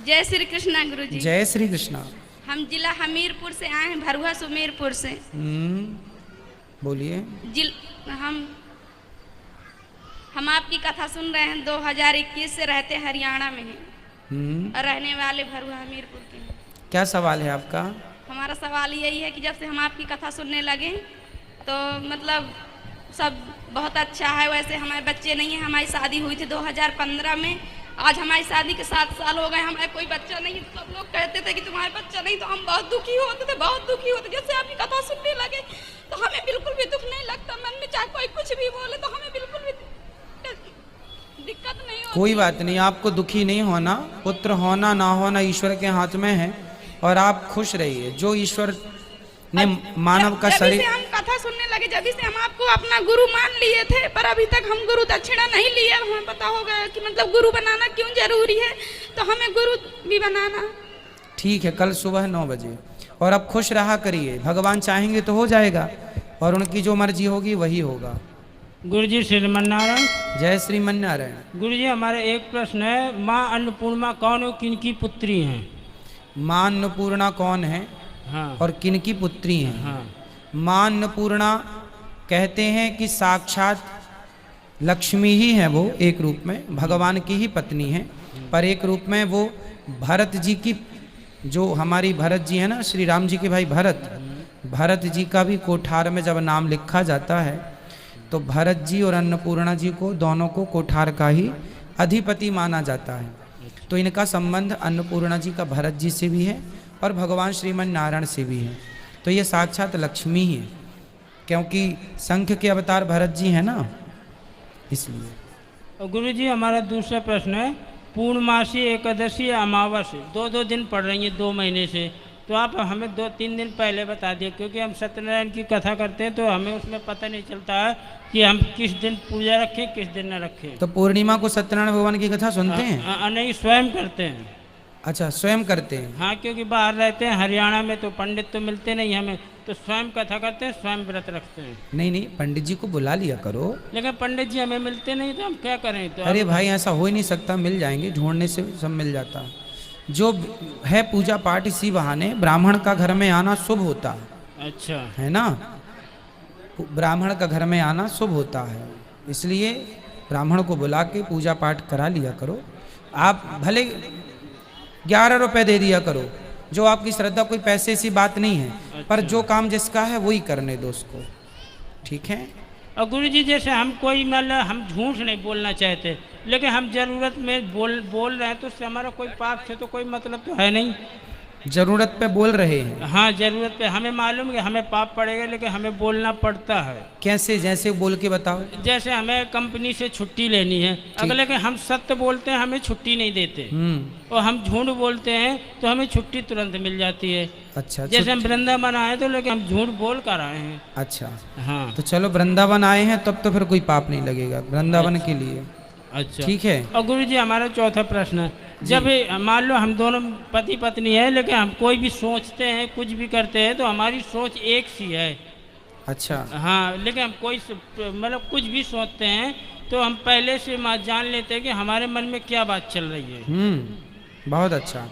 जय श्री कृष्णा गुरुजी। जय श्री कृष्णा। हम जिला हमीरपुर से आए हैं, भरुआ सुमेरपुर से। बोलिए। जिल हम आपकी कथा सुन रहे हैं। 2021 से रहते हरियाणा में हैं और रहने वाले भरुआ हमीरपुर के हैं। क्या सवाल है आपका? हमारा सवाल यही है कि जब से हम आपकी कथा सुनने लगे तो मतलब सब बहुत अच्छा है। वैसे हमारे बच्चे नहीं हैं, हमारी शादी हुई थी 2015 में। आज हमारी शादी के 7 साल हो गए, हमारे कोई बच्चा नहीं। सब लोग कहते थे कि तुम्हारे बच्चा नहीं, तो हम बहुत दुखी होते थे, बहुत दुखी होते। जैसे आपकी कथा सुनने लगे तो हमें बिल्कुल भी दुख नहीं लगता मन में, चाहे कोई कुछ भी बोले तो हमें बिल्कुल भी दिक्कत नहीं होती। कोई बात नहीं, आपको दुखी नहीं होना। पुत्र होना ना होना ईश्वर के हाथ में है और आप खुश रहिए। जो ईश्वर ने मानव का शरीर, हम कथा सुनने लगे जब से हम आपको अपना गुरु मान लिए थे, पर अभी तक हम गुरु दक्षिणा नहीं लिए। हमें पता हो गया कि मतलब गुरु बनाना क्यों जरूरी है, तो हमें गुरु भी बनाना। ठीक है, कल सुबह 9 बजे। और अब खुश रहा करिए, भगवान चाहेंगे तो हो जाएगा और उनकी जो मर्जी होगी वही होगा। गुरुजी श्रीमन नारायण। जय श्रीमन नारायण। गुरुजी हमारा एक प्रश्न है, माँ अन्नपूर्णा कौन और किनकी पुत्री हैं? माँ अन्नपूर्णा कौन है? हाँ। और किनकी पुत्री हैं? हाँ। माँ अन्नपूर्णा कहते हैं कि साक्षात लक्ष्मी ही है। वो एक रूप में भगवान की ही पत्नी है, पर एक रूप में वो भरत जी की, जो हमारी भरत जी है ना, श्री राम जी के भाई भरत जी का भी कोठार में जब नाम लिखा जाता है तो भरत जी और अन्नपूर्णा जी को, दोनों को कोठार का ही अधिपति माना जाता है। तो इनका संबंध अन्नपूर्णा जी का भरत जी से भी है और भगवान श्रीमन नारायण से भी है। तो ये साक्षात लक्ष्मी ही है, क्योंकि शंख के अवतार भरत जी हैं ना, इसलिए। और गुरुजी हमारा दूसरा प्रश्न है, पूर्णमासी एकादशी अमावस्या 2-2 दिन पड़ रही है 2 महीने से, तो आप हमें 2-3 दिन पहले बता दिए, क्योंकि हम सत्यनारायण की कथा करते हैं तो हमें उसमें पता नहीं चलता है कि हम किस दिन पूजा रखें किस दिन न रखें। तो पूर्णिमा को सत्यनारायण भगवान की कथा सुनते हैं? नहीं, स्वयं करते हैं। अच्छा, स्वयं करते हैं। हाँ, क्योंकि बाहर रहते हैं हरियाणा में, तो पंडित तो मिलते नहीं हमें, तो स्वयं कथा करते हैं, स्वयं व्रत रखते हैं। नहीं नहीं, पंडित जी को बुला लिया करो। लेकिन पंडित जी हमें मिलते नहीं, तो हम क्या करें? तो अरे भाई, ऐसा हो ही नहीं सकता, मिल जाएंगे, ढूंढने से सब मिल जाता। जो है पूजा पाठ, इसी बहाने ब्राह्मण का घर में आना शुभ होता है। अच्छा है ना, ब्राह्मण का घर में आना शुभ होता है, इसलिए ब्राह्मण को बुला के पूजा पाठ करा लिया करो। आप भले 11 रुपए दे दिया करो, जो आपकी श्रद्धा, कोई पैसे सी बात नहीं है। अच्छा। पर जो काम जिसका है वही करने दो उसको, ठीक है। और गुरुजी जैसे हम कोई मतलब हम झूठ नहीं बोलना चाहते, लेकिन हम जरूरत में बोल रहे हैं, तो उससे हमारा कोई पाप से तो कोई मतलब तो है नहीं। जरूरत पे बोल रहे हैं। हाँ, जरूरत पे हमें मालूम है कि हमें पाप पड़ेगा, लेकिन हमें बोलना पड़ता है। कैसे? जैसे बोल के बताओ। जैसे हमें कंपनी से छुट्टी लेनी है, अगर लेकिन हम सत्य बोलते हैं हमें छुट्टी नहीं देते, और हम झूठ बोलते हैं तो हमें छुट्टी तुरंत मिल जाती है। अच्छा, जैसे हम वृंदावन आए तो, लेकिन हम झूठ बोल कर आए हैं। अच्छा हाँ, तो चलो, वृंदावन आए हैं तब तो फिर कोई पाप नहीं लगेगा वृंदावन के लिए। अच्छा ठीक है। और गुरुजी हमारा चौथा प्रश्न है, जब मान लो हम दोनों पति पत्नी है, लेकिन हम कोई भी सोचते हैं, कुछ भी करते हैं, तो हमारी सोच एक सी है। अच्छा। हाँ, लेकिन हम कोई मतलब कुछ भी सोचते हैं तो हम पहले से जान लेते हैं कि हमारे मन में क्या बात चल रही है। बहुत अच्छा।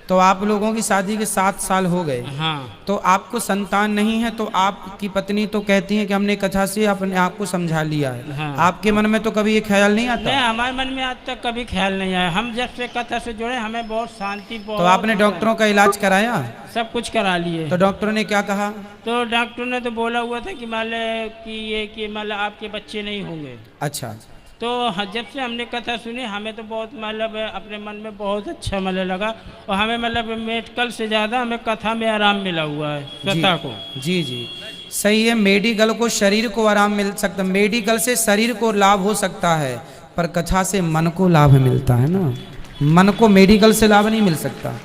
तो आप लोगों की शादी के 7 साल हो गए। हाँ। तो आपको संतान नहीं है, तो आपकी पत्नी तो कहती है कि हमने कथा से अपने आप को समझा लिया है। हाँ। आपके मन में तो कभी ये ख्याल नहीं आता? नहीं, हमारे मन में आज तक कभी ख्याल नहीं आया। हम जब से कथा से जुड़े हमें बहुत शांति, बहुत। तो आपने डॉक्टरों का इलाज कराया? सब कुछ करा लिए। तो डॉक्टर ने क्या कहा? तो डॉक्टर ने तो बोला हुआ था कि मतलब आपके बच्चे नहीं होंगे। अच्छा। तो जब से हमने कथा सुनी, हमें तो बहुत मतलब अपने मन में बहुत अच्छा मतलब लगा, और हमें मतलब मेडिकल से ज़्यादा हमें कथा में आराम मिला हुआ है कथा को। जी जी, सही है। मेडिकल को शरीर को आराम मिल सकता, मेडिकल से शरीर को लाभ हो सकता है, पर कथा से मन को लाभ मिलता है ना। मन को मेडिकल से लाभ नहीं मिल सकता,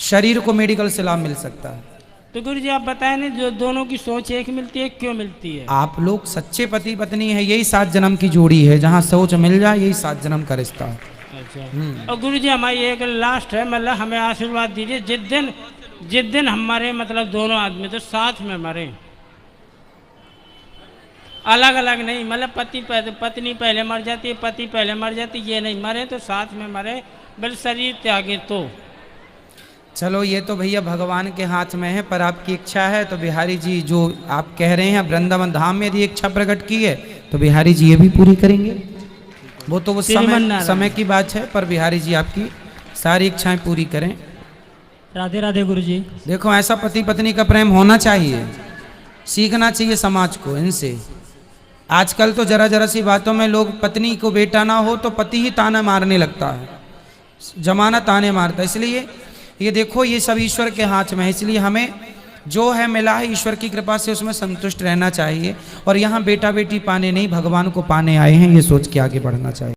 शरीर को मेडिकल से लाभ मिल सकता है। तो गुरुजी आप बताएं ना, जो दोनों की सोच एक मिलती है, क्यों मिलती है? आप लोग सच्चे पति पत्नी है, यही 7 जन्म की जोड़ी है, जहाँ सोच मिल जाए यही 7 जन्म का रिश्ता है। अच्छा। और गुरुजी हमारी एक लास्ट है, मतलब हमें आशीर्वाद दीजिए, जिस दिन हमारे मतलब दोनों आदमी तो साथ में मरे, अलग अलग नहीं, मतलब पत्नी पहले मर जाती है, पति पहले मर जाती, ये नहीं, मरे तो साथ में मरे, बस शरीर त्यागे तो। चलो ये तो भैया भगवान के हाथ में है, पर आपकी इच्छा है तो बिहारी जी जो आप कह रहे हैं वृंदावन धाम में यदि इच्छा प्रकट की है तो बिहारी जी ये भी पूरी करेंगे। वो तो उस समय की बात है, पर बिहारी जी आपकी सारी इच्छाएं पूरी करें। राधे राधे गुरु जी। देखो ऐसा पति पत्नी का प्रेम होना चाहिए, सीखना चाहिए समाज को इनसे। आजकल तो जरा जरा सी बातों में लोग, पत्नी को बेटा ना हो तो पति ही ताना मारने लगता है, जमाना ताने मारता है। इसलिए ये देखो ये सब ईश्वर के हाथ में है, इसलिए हमें जो है मिला है ईश्वर की कृपा से उसमें संतुष्ट रहना चाहिए। और यहाँ बेटा बेटी पाने नहीं, भगवान को पाने आए हैं, ये सोच के आगे बढ़ना चाहिए।